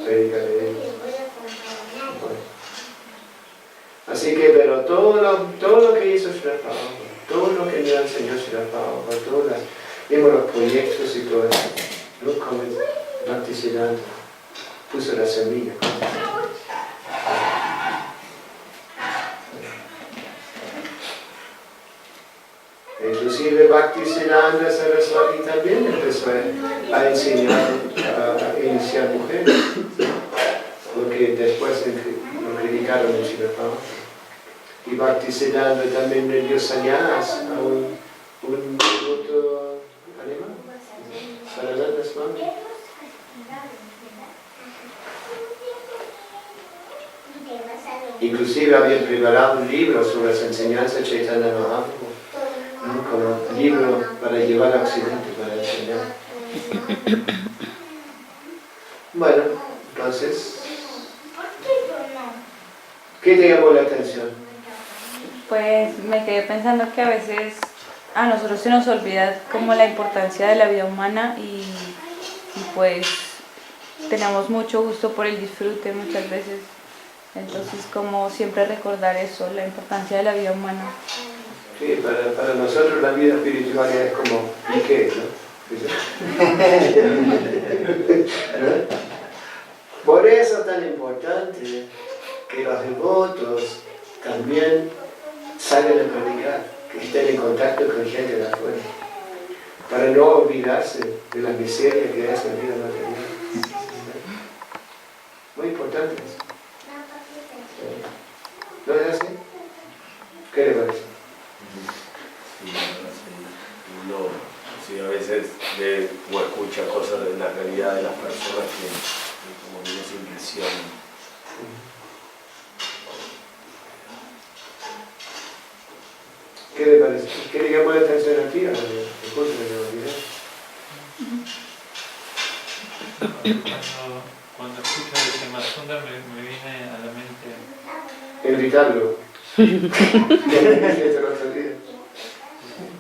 predicar de él. Bueno. Así que, pero todo lo que hizo Srila Prabhupada, todo lo que me enseñó Srila Prabhupada, vimos los proyectos y todo eso, ¿no? Como Bhaktisiddhanta puso la semilla. Inclusive Bhaktisiddhanta Saraswati también empezó a enseñar, a iniciar mujeres, porque después lo criticaron en Srila Prabhupada. Y Bhaktisiddhanta también le dio sannyas a un devoto alemán, Sarananda Swami. Inclusive habían preparado un libro sobre las enseñanzas de Chaitanya Mahaprabhu, ¿no? Como un libro para llevar a Occidente, para enseñar. Bueno, entonces, ¿qué te llamó la atención? Pues me quedé pensando que a veces a nosotros se nos olvida como la importancia de la vida humana y pues tenemos mucho gusto por el disfrute muchas veces. Entonces, como siempre recordar eso, la importancia de la vida humana. Sí, para nosotros la vida espiritual es como, ¿y qué? ¿No? Por eso es tan importante que los devotos también salgan a predicar, que estén en contacto con gente de afuera, para no olvidarse de la miseria que es la vida material. Muy importante eso. ¿No es así? ¿Qué le parece? Uno a veces ve o escucha cosas de la realidad de las personas que como que esa impresión. ¿Qué le parece? ¿Qué le llamó la atención a ti? Cuando escucho de Semasunda me viene a la mente... Invitarlo.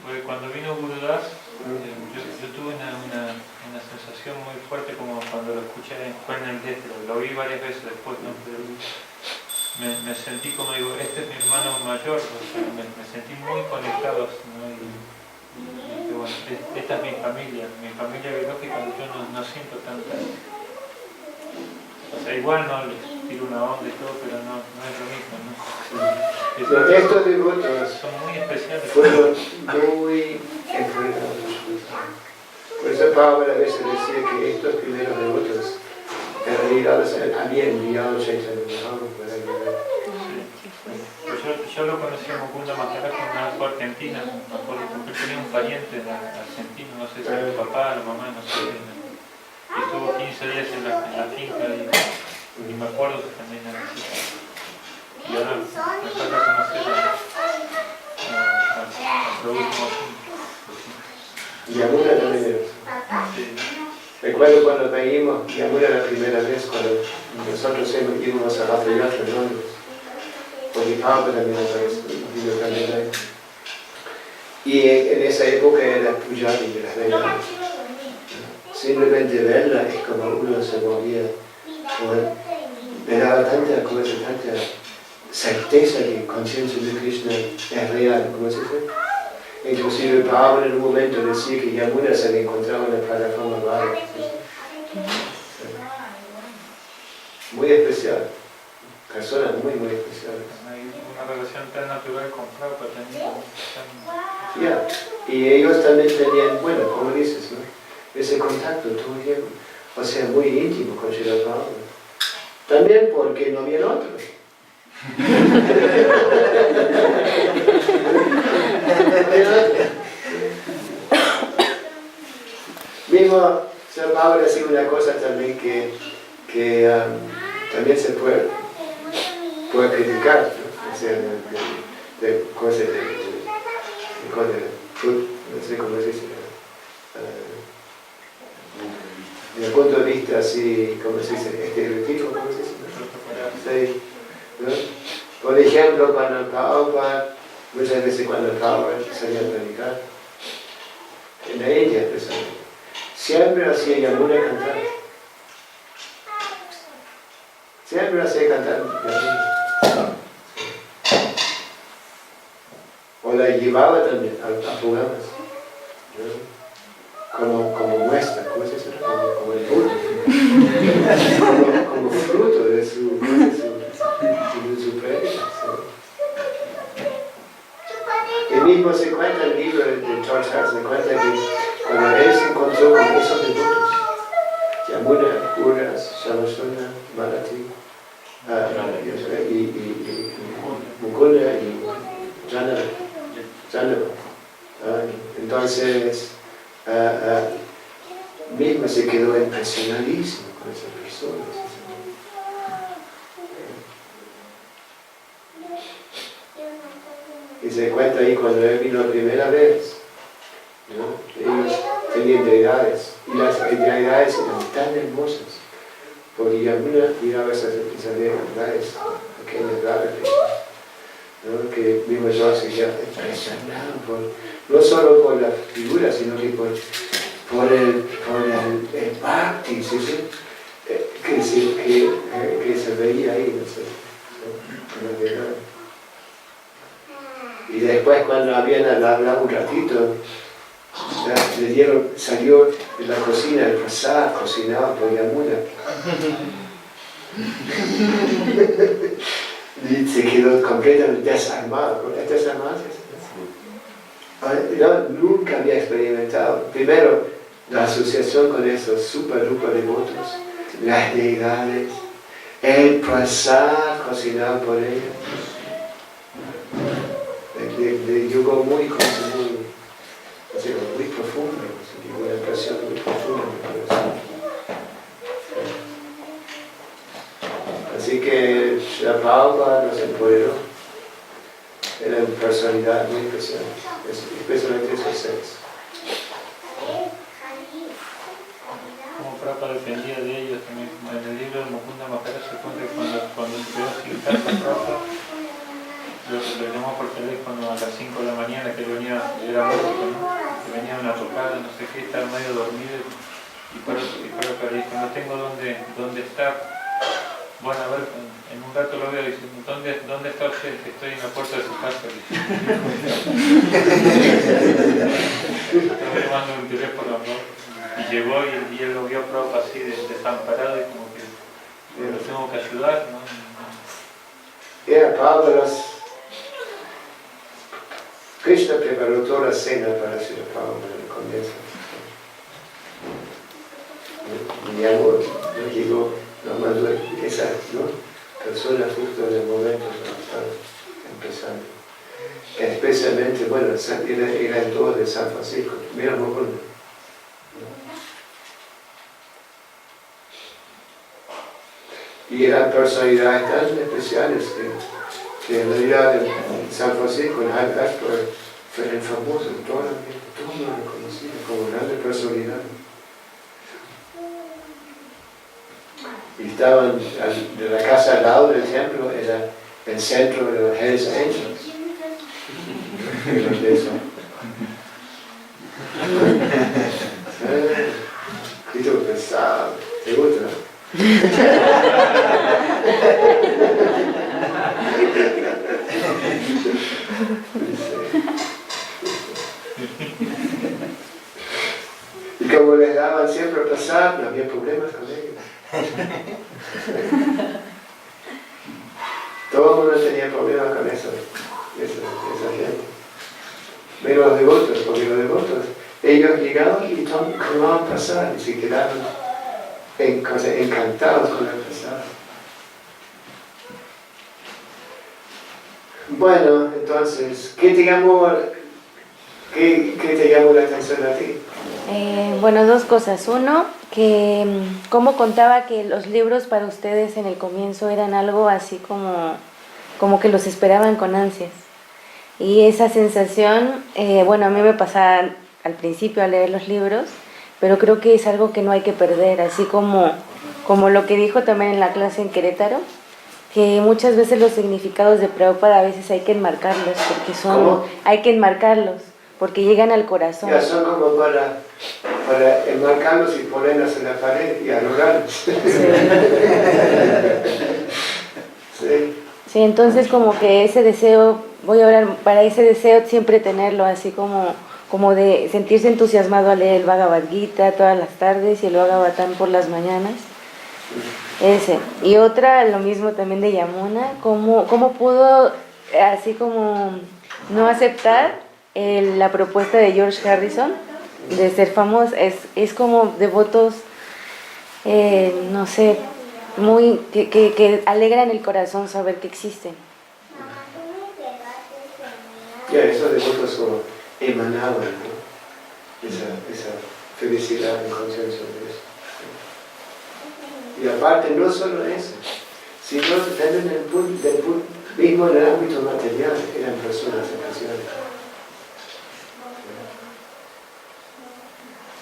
Porque cuando vino Gurudas, yo tuve una sensación muy fuerte como cuando lo escuché, fue en el Detro, lo vi varias veces después, ¿no? Pero me sentí como digo, este es mi hermano mayor, o sea, me sentí muy conectado, ¿no? Y bueno, esta es mi familia biológica, yo no siento tanta... O sea, igual no les tiro una onda y todo, pero no es lo mismo, ¿no? Estos devotos son muy especiales. fueron muy enfrentados. Por eso Pablo a veces decía que estos primeros devotos en realidad habían enviado Chaitanya Mahaprabhu para ayudar. Yo lo conocí en Mukunda Maharaj cuando fue a Argentina, me acuerdo, porque tenía un pariente argentino, no sé si era el papá, la mamá, no sé. Y estuvo 15 días en la finca y me acuerdo que también era así. Y ahora me falta conocer al último Y Yamuna también era. Recuerdo cuando veíamos Yamuna la primera vez, cuando nosotros íbamos a Rafa Yatra en Londres. Porque Pablo también vino también ahí. Y en esa época era Pujari de las reinas. Simplemente verla es como uno se volvía, me daba tanta certeza que conciencia de Krishna es real, ¿cómo se dice? Inclusive Pablo en un momento decía que Yamuna se había encontrado en la plataforma Vara. Muy especial, personas muy especiales. Hay una relación tan natural con Prabhupada también. Yeah. Y ellos también tenían, bueno, como dices, ¿no? Ese contacto todo el tiempo, o sea, muy íntimo con Srila Prabhupada. También porque no había otros. Mismo, Srila Prabhupada decía una cosa también que también se puede no sé cómo se dice, desde el punto de vista así, ¿cómo se dice? Estereotipo, ¿cómo se dice? Sí, ¿no? Por ejemplo, cuando Prabhupada, muchas veces cuando Prabhupada salía a predicar, en la India especialmente, siempre hacía Yamuna cantar. Siempre hacía cantar Yamuna. O la llevaba también a programas, ¿no? Como muestra, ¿cómo se dice? Como el fruto. como fruto de su predica. ¿Sí? El mismo se cuenta en el libro de George Hart, se cuenta que cuando él se encontró con esos devotos, Yamuna, Uras, Shamasuna, Malati, y Mukunda y Janava. Entonces, mismo se quedó impresionadísimo con esas personas. Y se cuenta ahí cuando él vino la primera vez, ¿no? Ellos tenían deidades y las deidades eran tan hermosas, porque Yamuna miraba esas deidades, aquellas raras, ¿no? Que mismo yo se quedaba impresionado, no solo por la figura, sino que por el bhakti, ¿sí? que se veía ahí, no sé, ¿no? Y después cuando habían hablado un ratito, salió de la cocina el prasad cocinado por Yamuna. Y se quedó completamente desarmado. Yo nunca había experimentado, primero, la asociación con esos super devotos, las deidades, el prasad cocinado por ellos. Llegó muy profundo, una impresión muy profunda. Así que la Prabhupada nos empoderó. Era una personalidad muy especial, especialmente esos seres. Como Prabhupada dependía de ellos también, como en el libro de Mukunda Maharaj se cuenta que cuando entró sin casa Prabhupada, lo llamó por teléfono a las 5 de la mañana, que venía, era músico, ¿no? Que venía una tocada, no sé qué, estaba medio dormido, y Prabhupada le dijo, no tengo dónde estar. Bueno, a ver, en un rato lo veo diciendo, ¿dónde está usted? Estoy en la puerta de su casa. Estaba llamando un teléfono, ¿no? Y llegó y él lo vio Prabhupada así desamparado y como que lo tengo que ayudar, ¿no? Era Prabhupada. Krishna preparó toda la cena para Srila Prabhupada en el comienzo. Mi amor no llegó, nos mandó esa persona justo en el momento que estaba empezando. Especialmente, bueno, era el todo de San Francisco, mira Mukunda. Y eran personalidades tan especiales que en realidad en San Francisco, en Hartford, fueron famosos, todo el mundo lo conocía como grande personalidad. Y estaban de la casa al lado del templo, era el centro de los Hells Angels. Grito pesado, ¿te gusta? Y como les daban siempre a pasar, no había problemas con ellos. Todo el mundo tenía problemas con esa gente. Pero los devotos, porque los devotos, ellos llegaban y tomaban pasar y se quedaban encantados con el pasar. Bueno, entonces, ¿qué te llamó la atención a ti? Bueno, dos cosas. Uno, que como contaba que los libros para ustedes en el comienzo eran algo así como como que los esperaban con ansias. Y esa sensación, bueno, a mí me pasaba al principio al leer los libros, pero creo que es algo que no hay que perder, así como lo que dijo también en la clase en Querétaro, que muchas veces los significados de Prabhupada a veces hay que enmarcarlos, porque hay que enmarcarlos, porque llegan al corazón. Ya son como para enmarcarlos y ponerlos en la pared y arrugarlos. Sí. Sí. Sí, entonces como que ese deseo, voy a orar para ese deseo siempre tenerlo, así como de sentirse entusiasmado al leer el Bhagavad Gita todas las tardes y el Bhagavatam por las mañanas. Ese. Y otra, lo mismo también de Yamuna, cómo pudo así como no aceptar la propuesta de George Harrison de ser famosa. Es como devotos, no sé, muy que alegran el corazón saber que existen. Ya, esos devotos como emanaban, ¿no? Esa felicidad en conciencia de eso. Y aparte, no solo eso, sino también mismo en el ámbito material, eran personas especiales.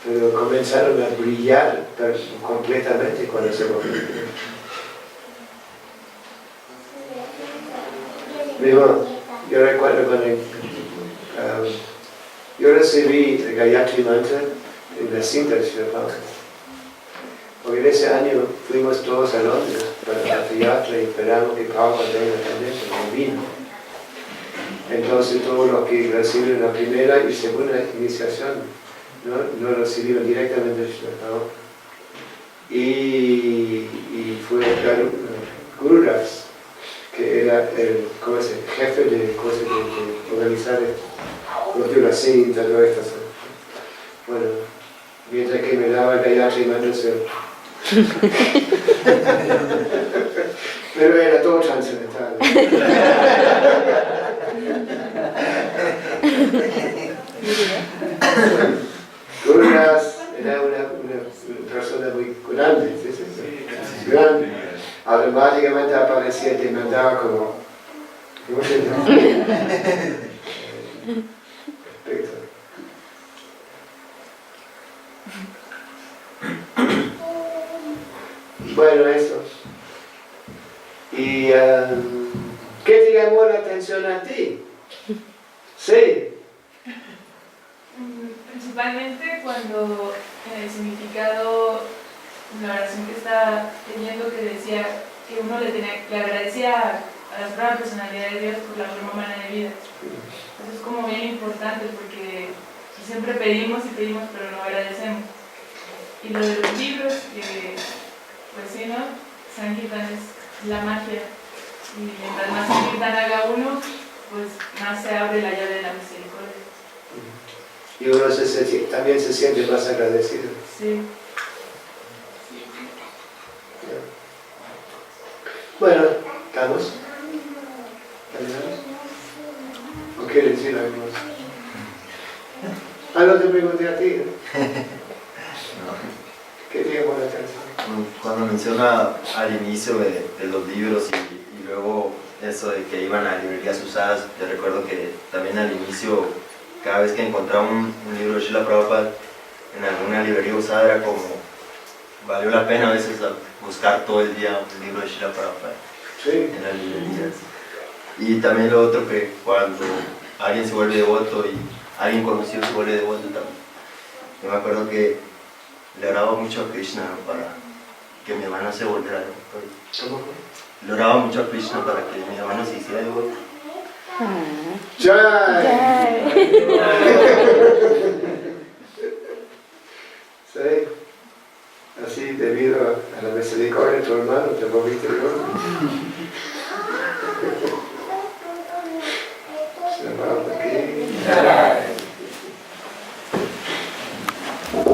Pero comenzaron a brillar completamente cuando se convirtieron. Yo recuerdo cuando yo recibí el Gayatri Mantra en la cinta de Srila Prabhupada. Porque en ese año fuimos todos a Londres para la teatro y esperamos que Prabhupada venga también, pero no vino. Entonces todos los que recibieron la primera y segunda iniciación no recibieron directamente de Srila Prabhupada. Y fue Guru Das, que era el jefe de organizar la cinta, todas estas cosas. Bueno, mientras que me daba el Gayatri Mantra, pero era todo trascendental. Guru Das era una persona muy grande, ¿sí? Grande. Automáticamente aparecía y te mandaba como... ¿Cómo se llama? Perfecto. Bueno, eso. ¿Y qué te llamó la atención a ti? Sí. Principalmente cuando en el significado, la oración que estaba teniendo, que decía que uno le agradecía a la Suprema Personalidad de Dios por la forma humana de vida. Eso es como bien importante porque siempre pedimos, pero no agradecemos. Y lo de los libros, que pues sí, ¿no? Sankirtan es la magia. Y mientras más Sankirtan haga uno, pues más se abre la llave de la misericordia. Y uno también se siente más agradecido. Sí. Bueno, ¿estamos? ¿Terminamos? ¿O quieres decir algo más? No te pregunté a ti, ¿no? ¿Qué te llamó la atención? Cuando menciona al inicio de los libros y luego eso de que iban a librerías usadas, te recuerdo que también al inicio, cada vez que encontraba un libro de Srila Prabhupada en alguna librería usada, era como, valió la pena a veces buscar todo el día un libro de Srila Prabhupada en las librerías. Y también lo otro, que cuando alguien se vuelve devoto y alguien conocido se vuelve devoto también. Yo me acuerdo que le oraba mucho a Krishna para que mi hermano se volviera devoto. Le oraba mucho a Krishna para que mi hermano se hiciera devoto. ¡Jai!